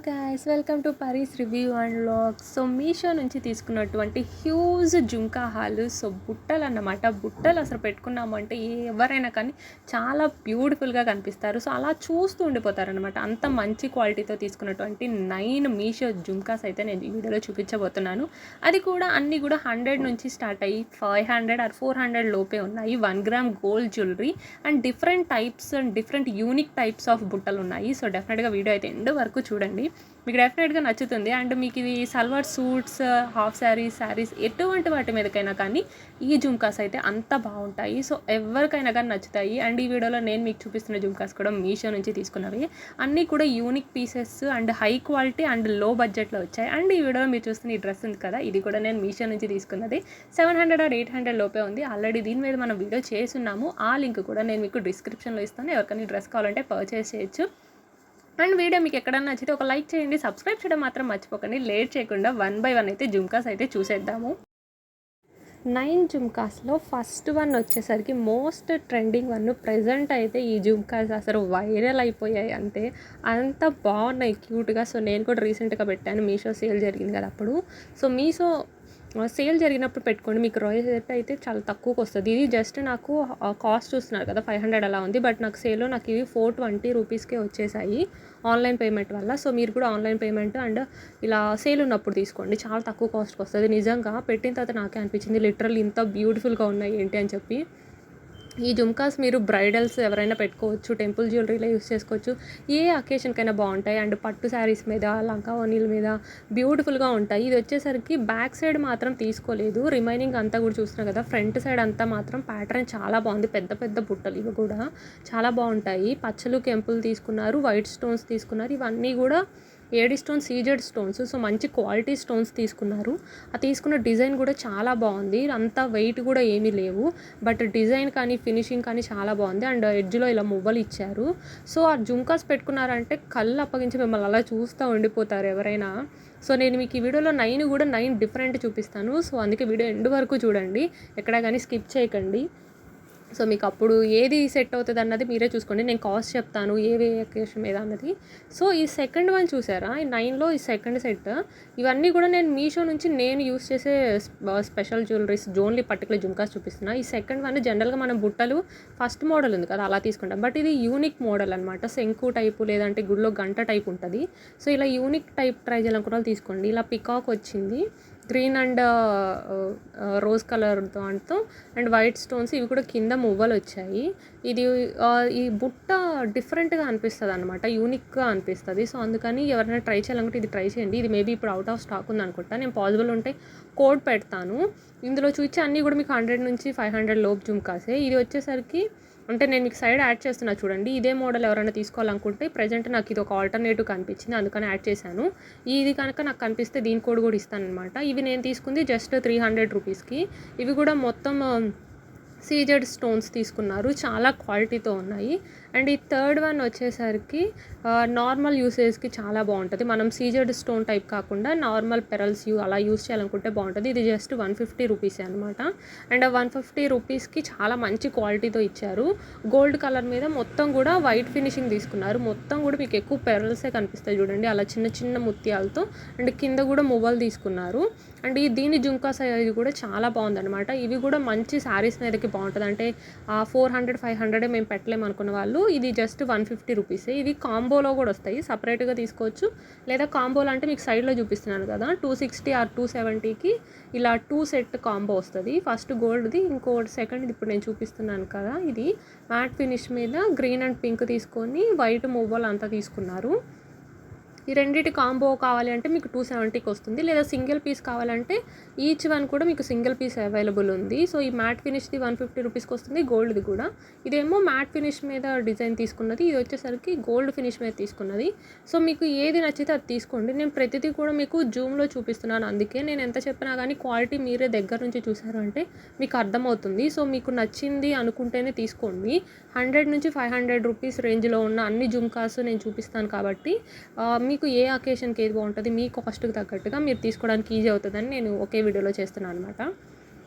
Guys, welcome to Pari's review and vlogs. So Meesho నుంచి తీసుకున్నటువంటి huge జుంకా hall. So బుట్టలు అన్నమాట. బుట్టలు అసలు పెట్టుకున్నామంటే ఎవరైనా కానీ చాలా బ్యూటిఫుల్గా కనిపిస్తారు. సో అలా చూస్తూ ఉండిపోతారనమాట. అంత మంచి క్వాలిటీతో తీసుకున్నటువంటి 9 మీషో జుంకాస్ అయితే నేను ఈ వీడియోలో చూపించబోతున్నాను. అది కూడా అన్నీ కూడా 100 నుంచి స్టార్ట్ అయ్యి 500 ఆర్ 400 లోపే ఉన్నాయి. 1 gram gold jewellery and different types and different unique types of బుట్టలు ఉన్నాయి. సో డెఫినెట్గా వీడియో అయితే ఎండ్ వరకు చూడండి, మీకు డెఫినెట్గా నచ్చుతుంది. అండ్ మీకు ఇది సల్వార్ సూట్స్, హాఫ్ శారీస్ ఎటువంటి వాటి మీదకైనా కానీ ఈ జుంకాస్ అయితే అంత బాగుంటాయి. సో ఎవరికైనా కానీ నచ్చుతాయి. అండ్ ఈ వీడియోలో నేను మీకు చూపిస్తున్న జుంకాస్ కూడా మీషో నుంచి తీసుకున్నవి. అన్నీ కూడా unique pieces and high quality and లో బడ్జెట్లో వచ్చాయి. అండ్ ఈ వీడియోలో మీరు చూస్తున్న ఈ డ్రెస్ ఉంది కదా, ఇది కూడా నేను మీషో నుంచి తీసుకున్నది. 700 ఆర్ 800 లోపే ఉంది. ఆల్రెడీ దీని మీద మనం వీడియో చేస్తున్నాము. ఆ లింక్ కూడా నేను మీకు డిస్క్రిప్షన్లో ఇస్తాను. ఎవరికైనా డ్రెస్ కావాలంటే పర్చేస్ చేయొచ్చు. అండ్ వీడియో మీకు ఎక్కడన్నా నచ్చితే ఒక లైక్ చేయండి, సబ్స్క్రైబ్ చేయడం మాత్రం మర్చిపోకండి. లేట్ చేయకుండా 1 బై 1 అయితే జుంకాస్ అయితే చూసేద్దాము. 9 జుంకాస్లో ఫస్ట్ వన్ వచ్చేసరికి మోస్ట్ ట్రెండింగ్ వన్. ప్రజెంట్ అయితే ఈ జుంకాస్ అసలు వైరల్ అయిపోయాయి. అంత బాగున్నాయి క్యూట్గా. సో నేను కూడా రీసెంట్గా పెట్టాను, మీషో సేల్ జరిగింది కదా అప్పుడు. సో మీషో సేల్ జరిగినప్పుడు పెట్టుకోండి, మీకు రాయల్ రేట్ అయితే చాలా తక్కువకి వస్తుంది. ఇది జస్ట్ నాకు కాస్ట్ చూస్తున్నారు కదా 500 అలా ఉంది. బట్ నాకు సేల్లో నాకు ఇవి 420 రూపీస్కే వచ్చేసాయి ఆన్లైన్ పేమెంట్ వల్ల. సో మీరు కూడా ఆన్లైన్ పేమెంట్ అండ్ ఇలా సేల్ ఉన్నప్పుడు తీసుకోండి, చాలా తక్కువ కాస్ట్కి వస్తుంది. నిజంగా పెట్టిన తర్వాత నాకే అనిపించింది లిటరల్లీ ఇంత బ్యూటిఫుల్గా ఉన్నాయి ఏంటి అని చెప్పి. ఈ జుంకాస్ మీరు బ్రైడల్స్ ఎవరైనా పెట్టుకోవచ్చు, టెంపుల్ జ్యువెలరీలో యూస్ చేసుకోవచ్చు, ఏ అకేషన్కైనా బాగుంటాయి. అండ్ పట్టు శారీస్ మీద, లంకా ఓనీల మీద బ్యూటిఫుల్గా ఉంటాయి. ఇది వచ్చేసరికి బ్యాక్ సైడ్ మాత్రం తీసుకోలేదు, రిమైనింగ్ అంతా కూడా చూస్తున్నాం కదా. ఫ్రంట్ సైడ్ అంతా మాత్రం ప్యాటర్న్ చాలా బాగుంది. పెద్ద పెద్ద బుట్టలు ఇవి కూడా చాలా బాగుంటాయి. పచ్చలు కెంపులు తీసుకున్నారు, వైట్ స్టోన్స్ తీసుకున్నారు. ఇవన్నీ కూడా AD stones, CZ stones. So మంచి క్వాలిటీ స్టోన్స్ తీసుకున్నారు. ఆ తీసుకున్న డిజైన్ కూడా చాలా బాగుంది. అంత వెయిట్ కూడా ఏమీ లేవు. బట్ డిజైన్ కానీ ఫినిషింగ్ కానీ చాలా బాగుంది. అండ్ ఎడ్జ్లో ఇలా మువ్వలు ఇచ్చారు. సో ఆ జుంకాస్ పెట్టుకున్నారంటే కళ్ళు అప్పగించి మిమ్మల్ని అలా చూస్తూ ఉండిపోతారు ఎవరైనా. సో నేను మీకు ఈ వీడియోలో 9 కూడా 9 డిఫరెంట్ చూపిస్తాను. సో అందుకే వీడియో ఎండ్ వరకు చూడండి, ఎక్కడా కానీ స్కిప్ చేయకండి. సో మీకు అప్పుడు ఏది సెట్ అవుతుంది అన్నది మీరే చూసుకోండి. నేను కాస్ట్ చెప్తాను ఏ అకేషన్ మీద అన్నది. సో ఈ సెకండ్ వన్ చూసారా, ఈ 9లో ఈ సెకండ్ సెట్. ఇవన్నీ కూడా నేను మీషో నుంచి నేను యూస్ చేసే special jewelleries, only particular jhumkas చూపిస్తున్నా. ఈ సెకండ్ వన్ జనరల్గా మనం బుట్టలు ఫస్ట్ మోడల్ ఉంది కదా అలా తీసుకుంటాం. బట్ ఇది యూనిక్ మోడల్ అనమాట. శంకు టైపు లేదంటే గుడిలో గంట టైప్ ఉంటుంది. సో ఇలా యూనిక్ టైప్ ట్రై చేయాలనుకున్న వాళ్ళు తీసుకోండి. ఇలా పికాక్ వచ్చింది, గ్రీన్ అండ్ రోజ్ కలర్ దాంతో అండ్ వైట్ స్టోన్స్. ఇవి కూడా కింద మువ్వలు వచ్చాయి. ఇది ఈ బుట్ట డిఫరెంట్గా అనిపిస్తుంది అనమాట, యూనిక్గా అనిపిస్తుంది. సో అందుకని ఎవరైనా ట్రై చేయాలనుకుంటే ఇది ట్రై చేయండి. ఇది మేబీ ఇప్పుడు అవుట్ ఆఫ్ స్టాక్ ఉంది అనుకుంటా. నేను పాసిబుల్ ఉంటే కోడ్ పెడతాను. ఇందులో చూసి అన్నీ కూడా మీకు 100 నుంచి 500 లోపు జుంకాసే. ఇది వచ్చేసరికి అంటే నేను మీకు సైడ్ యాడ్ చేస్తున్నా చూడండి. ఇదే మోడల్ ఎవరైనా తీసుకోవాలనుకుంటే ప్రజెంట్ నాకు ఇది ఒక ఆల్టర్నేటివ్ కనిపించింది, అందుకని యాడ్ చేశాను. ఇది కనుక నాకు కనిపిస్తే దీని కోడ్ కూడా ఇస్తాను అనమాట. ఇవి నేను తీసుకుంది జస్ట్ 300 రూపీస్కి. ఇవి కూడా మొత్తం సీజెడ్ స్టోన్స్ తీసుకున్నారు, చాలా క్వాలిటీతో ఉన్నాయి. అండ్ ఈ థర్డ్ వన్ వచ్చేసరికి నార్మల్ యూసేజ్కి చాలా బాగుంటుంది. మనం సీజెడ్ స్టోన్ టైప్ కాకుండా నార్మల్ పెరల్స్ అలా యూస్ చేయాలనుకుంటే బాగుంటుంది. ఇది జస్ట్ 150 రూపీసే అనమాట. అండ్ 150 రూపీస్కి చాలా మంచి క్వాలిటీతో ఇచ్చారు. గోల్డ్ కలర్ మీద మొత్తం కూడా వైట్ ఫినిషింగ్ తీసుకున్నారు. మొత్తం కూడా మీకు ఎక్కువ పెరల్సే కనిపిస్తాయి చూడండి, అలా చిన్న చిన్న ముత్యాలతో. అండ్ కింద కూడా మువ్వలు తీసుకున్నారు. అండ్ దీని జుంకా సైజ్ కూడా చాలా బాగుందన్నమాట. ఇవి కూడా మంచి శారీస్ మీదకి బాగుంటుంది. అంటే 400 500 మేము పెట్టలేము అనుకున్న వాళ్ళు ఇది జస్ట్ 150 రూపీసే. ఇవి కాంబోలో కూడా వస్తాయి, సపరేట్గా తీసుకోవచ్చు. లేదా కాంబోలో అంటే మీకు సైడ్లో చూపిస్తున్నాను కదా 260 ఆర్ 270కి ఇలా 2 సెట్ కాంబో వస్తుంది. ఫస్ట్ గోల్డ్ది, ఇంకోటి సెకండ్ ఇప్పుడు నేను చూపిస్తున్నాను కదా ఇది మ్యాట్ ఫినిష్ మీద గ్రీన్ అండ్ పింక్ తీసుకొని వైట్ మువ్వలు అంతా తీసుకున్నారు. ఈ రెండింటి కాంబో కావాలి అంటే మీకు 270కి వస్తుంది. లేదా సింగిల్ పీస్ కావాలంటే ఈచ్ వన్ కూడా మీకు సింగిల్ పీస్ అవైలబుల్ ఉంది. సో ఈ మ్యాట్ ఫినిష్ది 150 రూపీస్కి వస్తుంది, గోల్డ్ది కూడా. ఇదేమో మ్యాట్ ఫినిష్ మీద డిజైన్ తీసుకున్నది, ఇది వచ్చేసరికి గోల్డ్ ఫినిష్ మీద తీసుకున్నది. సో మీకు ఏది నచ్చితే అది తీసుకోండి. నేను ప్రతిదీ కూడా మీకు జూమ్లో చూపిస్తున్నాను, అందుకే నేను ఎంత చెప్పినా కానీ క్వాలిటీ మీరే దగ్గర నుంచి చూసారు అంటే మీకు అర్థమవుతుంది. సో మీకు నచ్చింది అనుకుంటేనే తీసుకోండి. 100 నుంచి 500 రూపీస్ రేంజ్లో ఉన్న అన్ని జుంకాస్ నేను చూపిస్తాను కాబట్టి మీకు ఏ అకేషన్కి ఏది బాగుంటుంది, మీ కాస్ట్కి తగ్గట్టుగా మీరు తీసుకోవడానికి ఈజీ అవుతుందని నేను ఒకే వీడియోలో చేస్తున్నాను అనమాట.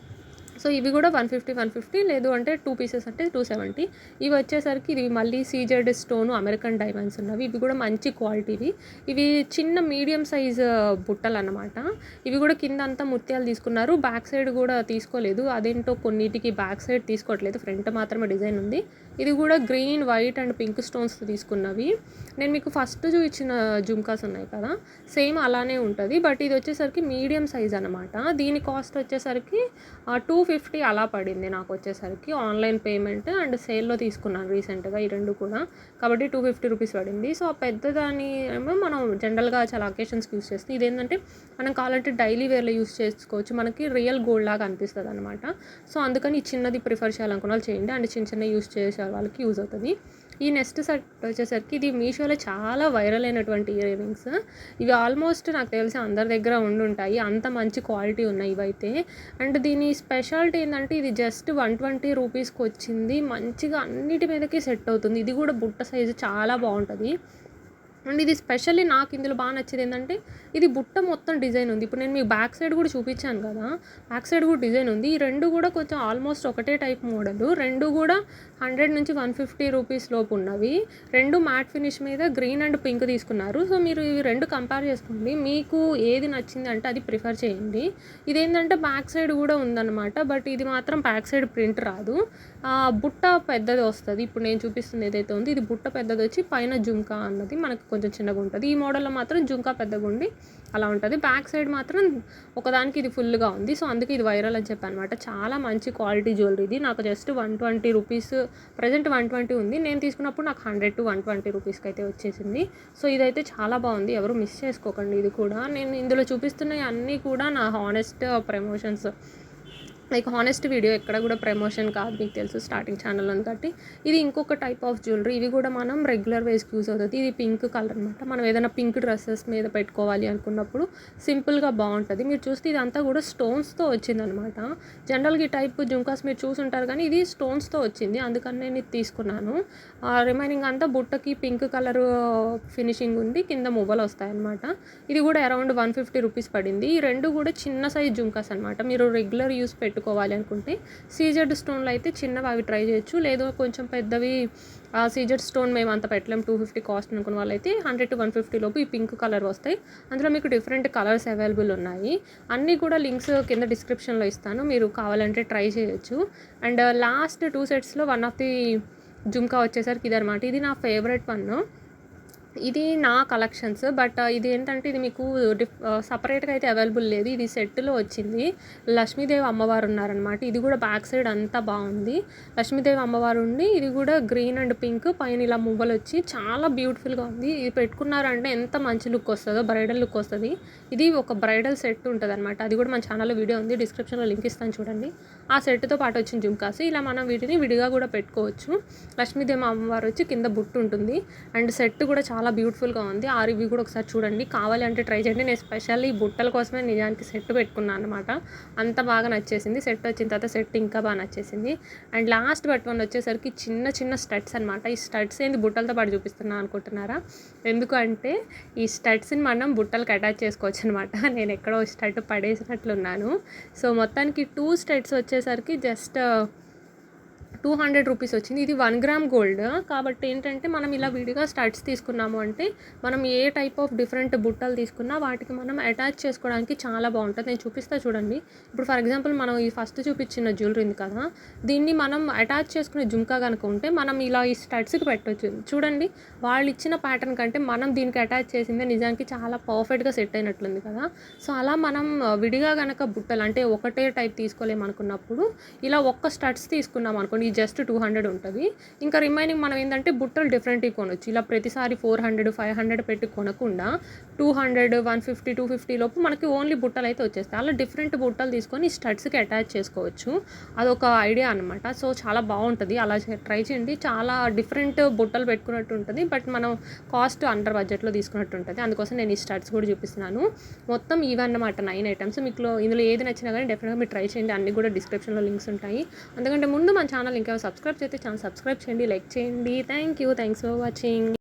సో ఇవి కూడా 150 లేదు అంటే 2 పీసెస్ అంటే 270. ఇవి వచ్చేసరికి ఇవి మళ్ళీ సీజెడ్ స్టోన్ అమెరికన్ డైమండ్స్ ఉన్నవి. ఇవి కూడా మంచి క్వాలిటీవి. ఇవి చిన్న మీడియం సైజ్ బుట్టలు అన్నమాట. ఇవి కూడా కింద అంతా ముత్యాలు తీసుకున్నారు, బ్యాక్ సైడ్ కూడా తీసుకోలేదు. అదేంటో కొన్నిటికి బ్యాక్ సైడ్ తీసుకోవట్లేదు, ఫ్రంట్ మాత్రమే డిజైన్ ఉంది. ఇది కూడా గ్రీన్, వైట్ అండ్ పింక్ స్టోన్స్తో తీసుకున్నవి. నేను మీకు ఫస్ట్ చూపించిన జుమ్కాస్ ఉన్నాయి కదా, సేమ్ అలానే ఉంటుంది. బట్ ఇది వచ్చేసరికి మీడియం సైజ్ అనమాట. దీని కాస్ట్ వచ్చేసరికి 250 అలా పడింది నాకు వచ్చేసరికి. ఆన్లైన్ పేమెంట్ అండ్ సేల్లో తీసుకున్నాను రీసెంట్గా ఈ రెండు కూడా, కాబట్టి 250 రూపీస్ పడింది. సో ఆ పెద్దదాన్ని ఏమో మనం జనరల్గా చాలా అకేషన్స్కి యూస్ చేస్తాం. ఇదేంటంటే మనం కావాలంటే డైలీ వేర్లో యూస్ చేసుకోవచ్చు, మనకి రియల్ గోల్డ్ లాగా అనిపిస్తుంది అనమాట. సో అందుకని ఈ చిన్నది ప్రిఫర్ చేయాలనుకున్న వాళ్ళు చేయండి, అండ్ చిన్న యూస్ చేసే వాళ్ళకి యూజ్ అవుతుంది. ఈ నెక్స్ట్ సెట్ వచ్చేసరికి ఇది మీషోలో చాలా వైరల్ అయినటువంటి ఇయర్ రింగ్స్. ఇవి ఆల్మోస్ట్ నాకు తెలిసి అందరి దగ్గర ఉండుంటాయి, అంత మంచి క్వాలిటీ ఉన్నాయి ఇవైతే. అండ్ దీని స్పెషాలిటీ ఏంటంటే ఇది జస్ట్ 120 రూపీస్కి వచ్చింది, మంచిగా అన్నిటి మీదకి సెట్ అవుతుంది. ఇది కూడా బుట్ట సైజు చాలా బాగుంటుంది. అండ్ ఇది స్పెషల్లీ నాకు ఇందులో బాగా నచ్చేది ఏంటంటే ఇది బుట్ట మొత్తం డిజైన్ ఉంది. ఇప్పుడు నేను మీకు బ్యాక్ సైడ్ కూడా చూపించాను కదా, బ్యాక్ సైడ్ కూడా డిజైన్ ఉంది. ఈ రెండు కూడా కొంచెం ఆల్మోస్ట్ ఒకటే టైప్ మోడల్. రెండు కూడా 100 నుంచి 150 రూపీస్ లోపు ఉన్నవి. రెండు మ్యాట్ ఫినిష్ మీద గ్రీన్ అండ్ పింక్ తీసుకున్నారు. సో మీరు ఇవి రెండు కంపేర్ చేసుకోండి, మీకు ఏది నచ్చింది అంటే అది ప్రిఫర్ చేయండి. ఇదేంటంటే బ్యాక్ సైడ్ కూడా ఉందన్నమాట, బట్ ఇది మాత్రం బ్యాక్ సైడ్ ప్రింట్ రాదు, బుట్ట పెద్దది వస్తుంది. ఇప్పుడు నేను చూపిస్తుంది ఏదైతే ఉంది ఇది బుట్ట పెద్దది వచ్చి పైన జుమ్కా అన్నది మనకు కొంచెం చిన్నగా ఉంటుంది. ఈ మోడల్లో మాత్రం జుమ్కా పెద్దగా ఉండి అలా ఉంటుంది. బ్యాక్ సైడ్ మాత్రం ఒకదానికి ఇది ఫుల్గా ఉంది. సో అందుకే ఇది వైరల్ అని చెప్పాను అనమాట. చాలా మంచి క్వాలిటీ జ్యువెలరీ ఇది. నాకు జస్ట్ 120 రూపీస్, ప్రజెంట్ 120 ఉంది, నేను తీసుకున్నప్పుడు నాకు 100 to 120 రూపీస్కి అయితే వచ్చేసింది. సో ఇదైతే చాలా బాగుంది, ఎవరు మిస్ చేసుకోకండి. ఇది కూడా నేను ఇందులో చూపిస్తున్నవి అన్నీ కూడా నా honest promotions, like honest video, ఎక్కడ కూడా ప్రమోషన్ కాదు, మీకు తెలుసు స్టార్టింగ్ ఛానల్ ఉంది కాబట్టి. ఇది ఇంకొక టైప్ ఆఫ్ జ్యువెలరీ. ఇవి కూడా మనం రెగ్యులర్ వేస్కి యూజ్ అవుతుంది. ఇది పింక్ కలర్ అనమాట. మనం ఏదైనా పింక్ డ్రెస్సెస్ మీద పెట్టుకోవాలి అనుకున్నప్పుడు సింపుల్గా బాగుంటుంది. మీరు చూస్తే ఇదంతా కూడా స్టోన్స్తో వచ్చిందనమాట. జనరల్గా ఈ టైప్ జుమ్కాస్ మీరు చూసుంటారు కానీ ఇది స్టోన్స్తో వచ్చింది, అందుకని నేను ఇది తీసుకున్నాను. రిమైనింగ్ అంతా బుట్టకి పింక్ కలర్ ఫినిషింగ్ ఉంది, కింద మువ్వలు వస్తాయన్నమాట. ఇది కూడా అరౌండ్ 150 రూపీస్ పడింది. ఈ రెండు కూడా చిన్న సైజ్ జుమ్కాస్ అనమాట. మీరు రెగ్యులర్ యూస్ పెట్టుకోవాలి అనుకుంటే సీజెడ్ స్టోన్లో అయితే చిన్నవి అవి ట్రై చేయొచ్చు, లేదు కొంచెం పెద్దవి సీజెడ్ స్టోన్ మేము అంత పెట్టలేం 250 కాస్ట్ అనుకున్న వాళ్ళైతే 100 to 150 లోపు ఈ పింక్ కలర్ వస్తాయి. అందులో మీకు డిఫరెంట్ కలర్స్ అవైలబుల్ ఉన్నాయి. అన్నీ కూడా లింక్స్ కింద డిస్క్రిప్షన్లో ఇస్తాను, మీరు కావాలంటే ట్రై చేయొచ్చు. అండ్ లాస్ట్ 2 సెట్స్లో వన్ ఆఫ్ ది జుమ్కా వచ్చేసరికి ఇది అనమాట. ఇది నా ఫేవరెట్ వన్. ఇది నా కలెక్షన్స్, బట్ ఇది ఏంటంటే ఇది మీకు సపరేట్గా అయితే అవైలబుల్ లేదు, ఇది సెట్లో వచ్చింది. లక్ష్మీదేవి అమ్మవారు ఉన్నారనమాట. ఇది కూడా బ్యాక్ సైడ్ అంతా బాగుంది, లక్ష్మీదేవి అమ్మవారు ఉండి ఇది కూడా గ్రీన్ అండ్ పింక్ పైన ఇలా మువ్వలు వచ్చి చాలా బ్యూటిఫుల్గా ఉంది. ఇది పెట్టుకున్నారంటే ఎంత మంచి లుక్ వస్తుందో, బ్రైడల్ లుక్ వస్తుంది. ఇది ఒక బ్రైడల్ సెట్ ఉంటుంది అనమాట. అది కూడా మన ఛానల్లో వీడియో ఉంది, డిస్క్రిప్షన్లో లింక్ ఇస్తాను చూడండి. ఆ సెట్తో పాటు వచ్చిన జుమ్కాస్ ఇలా మనం వీటిని విడిగా కూడా పెట్టుకోవచ్చు. లక్ష్మీదేవి అమ్మవారు వచ్చి కింద బుట్టు ఉంటుంది, అండ్ సెట్ కూడా చాలా బ్యూటిఫుల్గా ఉంది. ఆ రివ్యూ కూడా ఒకసారి చూడండి, కావాలి అంటే ట్రై చేయండి. నేను స్పెషల్లీ బుట్టల కోసమే నిజానికి సెట్ పెట్టుకున్నాను అనమాట, అంత బాగా నచ్చేసింది. సెట్ వచ్చిన తర్వాత సెట్ ఇంకా బాగా నచ్చేసింది. అండ్ లాస్ట్ బట్ వన్ వచ్చేసరికి చిన్న చిన్న స్టడ్స్ అనమాట. ఈ స్టడ్స్ ఏంది బుట్టలతో పాటు చూపిస్తున్నాను అనుకుంటున్నారా? ఎందుకు అంటే ఈ స్టడ్స్ని మనం బుట్టలకు అటాచ్ చేసుకోవచ్చు అనమాట. నేను ఎక్కడో స్టడ్ పడేసినట్లున్నాను. సో మొత్తానికి 2 స్టడ్స్ వచ్చేసరికి జస్ట్ 200 రూపీస్ వచ్చింది. ఇది 1 గ్రామ్ గోల్డ్ కాబట్టి ఏంటంటే మనం ఇలా విడిగా స్టడ్స్ తీసుకున్నాము అంటే మనం ఏ టైప్ ఆఫ్ డిఫరెంట్ బుట్టలు తీసుకున్నా వాటికి మనం అటాచ్ చేసుకోవడానికి చాలా బాగుంటుంది. నేను చూపిస్తా చూడండి. ఇప్పుడు ఫర్ ఎగ్జాంపుల్ మనం ఈ ఫస్ట్ చూపించిన జ్యువెలరీ ఉంది కదా, దీన్ని మనం అటాచ్ చేసుకునే జుమ్కా కనుక ఉంటే మనం ఇలా ఈ స్టడ్స్కి పెట్టవచ్చు. చూడండి, వాళ్ళు ఇచ్చిన ప్యాటర్న్ కంటే మనం దీనికి అటాచ్ చేసిందే నిజానికి చాలా పర్ఫెక్ట్గా సెట్ అయినట్లుంది కదా. సో అలా మనం విడిగా కనుక బుట్టలు అంటే ఒకటే టైప్ తీసుకోలేమనుకున్నప్పుడు ఇలా ఒక్క స్టడ్స్ తీసుకున్నాం అనుకోండి, జస్ట్ 200 ఉంటుంది. ఇంకా రిమైనింగ్ మనం ఏంటంటే బుట్టలు డిఫరెంట్గా కొనవచ్చు. ఇలా ప్రతిసారి 400 500 పెట్టి కొనకుండా 200 150 250 లోపు మనకి ఓన్లీ బుట్టలు అయితే వచ్చేస్తాయి. అలా డిఫరెంట్ బుట్టలు తీసుకొని స్టడ్స్కి అటాచ్ చేసుకోవచ్చు. అదొక ఐడియా అనమాట. సో చాలా బాగుంటుంది, అలా ట్రై చేయండి. చాలా డిఫరెంట్ బుట్టలు పెట్టుకున్నట్టు ఉంటుంది, బట్ మనం కాస్ట్ అండర్ బడ్జెట్లో తీసుకున్నట్టు ఉంటుంది. అందుకోసం నేను ఈ స్టడ్స్ కూడా చూపిస్తున్నాను. మొత్తం ఇవన్నమాట 9 ఐటమ్స్. మీకు ఇందులో ఏది నచ్చినా కానీ డెఫినెట్గా మీరు ట్రై చేయండి. అన్నీ కూడా డిస్క్రిప్షన్లో లింక్స్ ఉంటాయి. అందుకంటే ముందు మన ఛానల్ ఇంకా సబ్స్క్రైబ్ చేస్తే ఛానల్ సబ్స్క్రైబ్ చేయండి, లైక్ చేయండి. Thanks for watching.